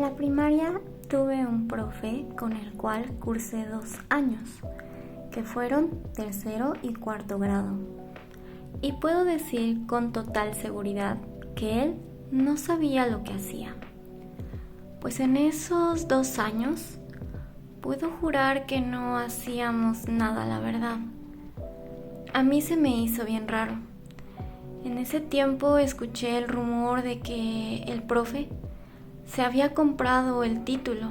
la primaria tuve un profe con el cual cursé 2 años, que fueron tercero y cuarto grado. Y puedo decir con total seguridad que él no sabía lo que hacía. Pues en esos 2 años, puedo jurar que no hacíamos nada, la verdad. A mí se me hizo bien raro. En ese tiempo escuché el rumor de que el profe se había comprado el título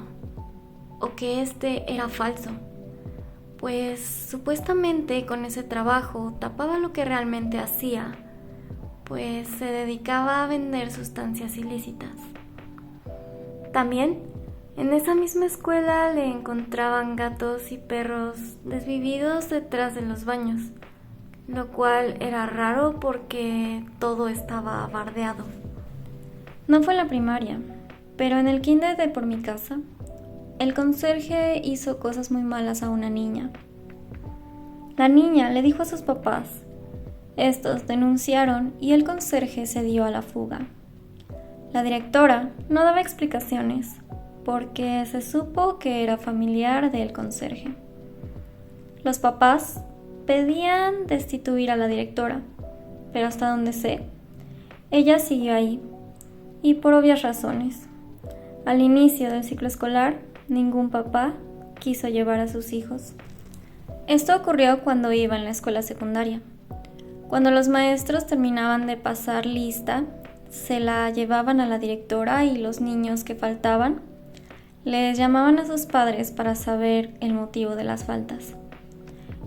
o que este era falso, pues supuestamente con ese trabajo tapaba lo que realmente hacía, pues se dedicaba a vender sustancias ilícitas. También en esa misma escuela le encontraban gatos y perros desvividos detrás de los baños, lo cual era raro porque todo estaba bardeado. No fue en la primaria, pero en el kinder de por mi casa, el conserje hizo cosas muy malas a una niña. La niña le dijo a sus papás. Estos denunciaron y el conserje se dio a la fuga. La directora no daba explicaciones porque se supo que era familiar del conserje. Los papás pedían destituir a la directora, pero hasta donde sé, ella siguió ahí, y por obvias razones. Al inicio del ciclo escolar, ningún papá quiso llevar a sus hijos. Esto ocurrió cuando iba en la escuela secundaria. Cuando los maestros terminaban de pasar lista, se la llevaban a la directora y los niños que faltaban les llamaban a sus padres para saber el motivo de las faltas.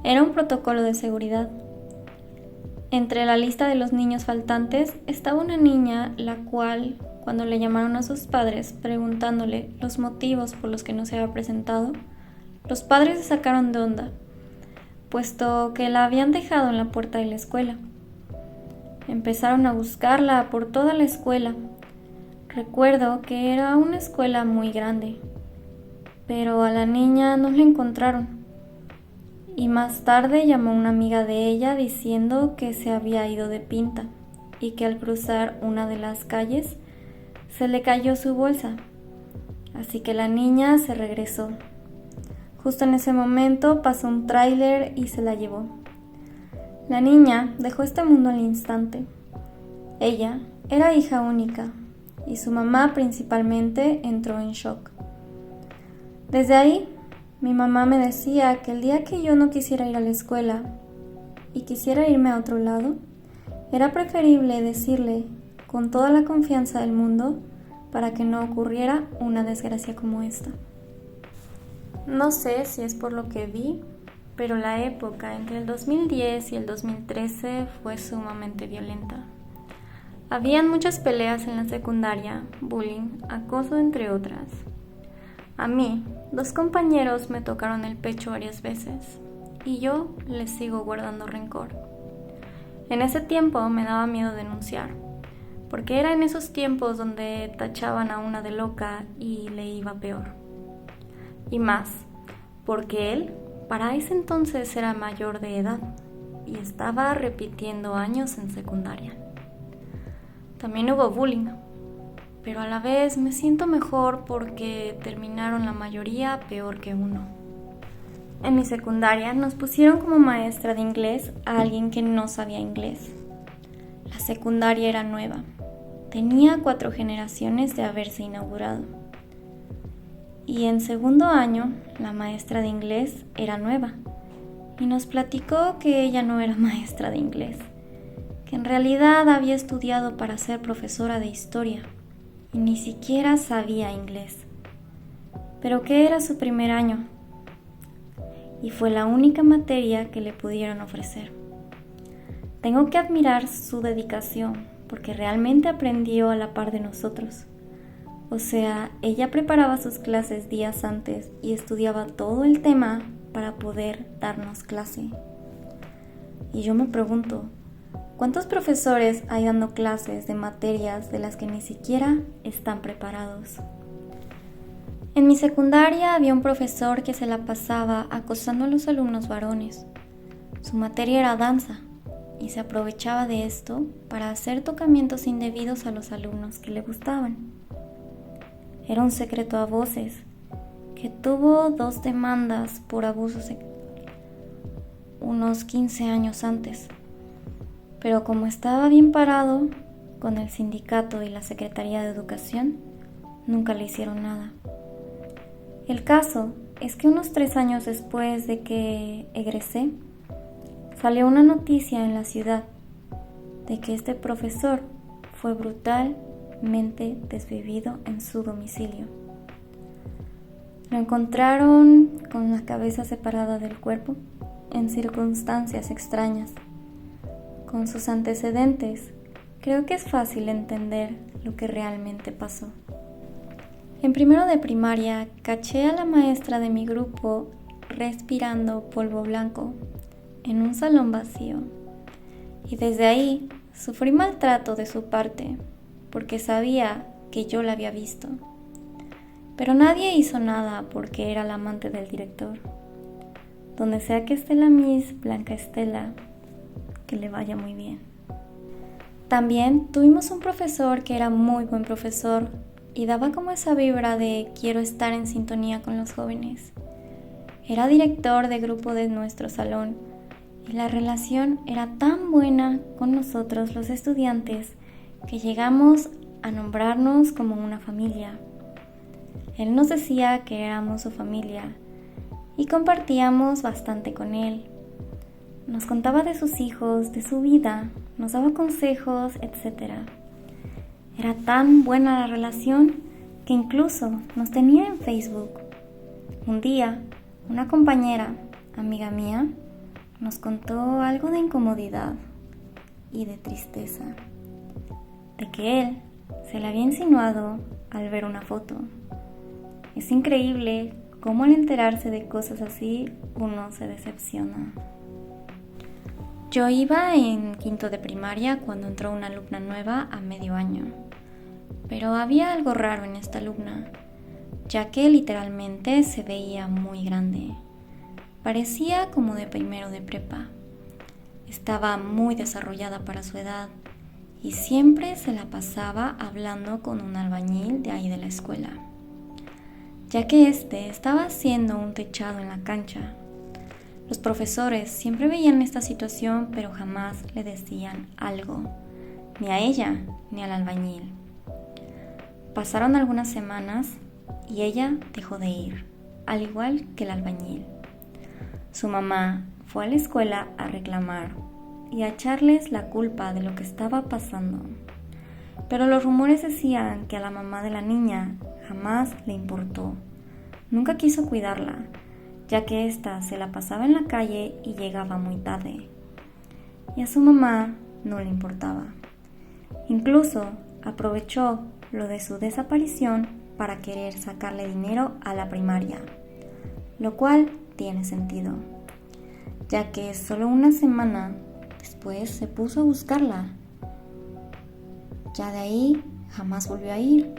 Era un protocolo de seguridad. Entre la lista de los niños faltantes estaba una niña la cual, cuando le llamaron a sus padres preguntándole los motivos por los que no se había presentado, los padres se sacaron de onda, puesto que la habían dejado en la puerta de la escuela. Empezaron a buscarla por toda la escuela. Recuerdo que era una escuela muy grande, pero a la niña no la encontraron. Y más tarde llamó una amiga de ella diciendo que se había ido de pinta y que al cruzar una de las calles se le cayó su bolsa. Así que la niña se regresó. Justo en ese momento pasó un tráiler y se la llevó. La niña dejó este mundo al instante. Ella era hija única y su mamá principalmente entró en shock. Desde ahí, mi mamá me decía que el día que yo no quisiera ir a la escuela y quisiera irme a otro lado, era preferible decirle con toda la confianza del mundo para que no ocurriera una desgracia como esta. No sé si es por lo que vi, pero la época entre el 2010 y el 2013 fue sumamente violenta. Habían muchas peleas en la secundaria, bullying, acoso, entre otras. A mí, 2 compañeros me tocaron el pecho varias veces y yo les sigo guardando rencor. En ese tiempo me daba miedo denunciar, porque era en esos tiempos donde tachaban a una de loca y le iba peor. Y más, porque él para ese entonces era mayor de edad y estaba repitiendo años en secundaria. También hubo bullying, pero a la vez me siento mejor porque terminaron la mayoría peor que uno. En mi secundaria nos pusieron como maestra de inglés a alguien que no sabía inglés. La secundaria era nueva, tenía 4 generaciones de haberse inaugurado. Y en segundo año, la maestra de inglés era nueva y nos platicó que ella no era maestra de inglés, que en realidad había estudiado para ser profesora de historia y ni siquiera sabía inglés, pero que era su primer año y fue la única materia que le pudieron ofrecer. Tengo que admirar su dedicación porque realmente aprendió a la par de nosotros. O sea, ella preparaba sus clases días antes y estudiaba todo el tema para poder darnos clase. Y yo me pregunto, ¿cuántos profesores hay dando clases de materias de las que ni siquiera están preparados? En mi secundaria había un profesor que se la pasaba acosando a los alumnos varones. Su materia era danza y se aprovechaba de esto para hacer tocamientos indebidos a los alumnos que le gustaban. era un secreto a voces, que tuvo 2 demandas por abuso sexual unos 15 años antes. Pero como estaba bien parado con el sindicato y la Secretaría de Educación, nunca le hicieron nada. El caso es que unos 3 años después de que egresé, salió una noticia en la ciudad de que este profesor fue brutalmente desvivido en su domicilio. Lo encontraron con la cabeza separada del cuerpo en circunstancias extrañas. Con sus antecedentes, creo que es fácil entender lo que realmente pasó. En primero de primaria, caché a la maestra de mi grupo respirando polvo blanco en un salón vacío. Y desde ahí sufrí maltrato de su parte, porque sabía que yo la había visto. Pero nadie hizo nada porque era la amante del director. Donde sea que esté la Miss Blanca Estela, que le vaya muy bien. También tuvimos un profesor que era muy buen profesor y daba como esa vibra de quiero estar en sintonía con los jóvenes. Era director de grupo de nuestro salón y la relación era tan buena con nosotros los estudiantes que llegamos a nombrarnos como una familia. Él nos decía que éramos su familia y compartíamos bastante con él. Nos contaba de sus hijos, de su vida, nos daba consejos, etc. Era tan buena la relación que incluso nos tenía en Facebook. Un día, una compañera, amiga mía, nos contó algo de incomodidad y de tristeza, de que él se le había insinuado al ver una foto. Es increíble cómo al enterarse de cosas así uno se decepciona. Yo iba en quinto de primaria cuando entró una alumna nueva a medio año, pero había algo raro en esta alumna, ya que literalmente se veía muy grande. Parecía como de primero de prepa. Estaba muy desarrollada para su edad y siempre se la pasaba hablando con un albañil de ahí de la escuela, ya que este estaba haciendo un techado en la cancha. Los profesores siempre veían esta situación, pero jamás le decían algo, ni a ella ni al albañil. Pasaron algunas semanas y ella dejó de ir, al igual que el albañil. Su mamá fue a la escuela a reclamar y a echarles la culpa de lo que estaba pasando. Pero los rumores decían que a la mamá de la niña jamás le importó. Nunca quiso cuidarla, ya que ésta se la pasaba en la calle y llegaba muy tarde. Y a su mamá no le importaba. Incluso aprovechó lo de su desaparición para querer sacarle dinero a la primaria, lo cual tiene sentido, ya que solo una semana después se puso a buscarla. Ya de ahí jamás volvió a ir.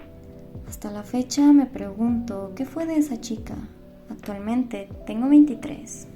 Hasta la fecha me pregunto qué fue de esa chica. Actualmente tengo 23.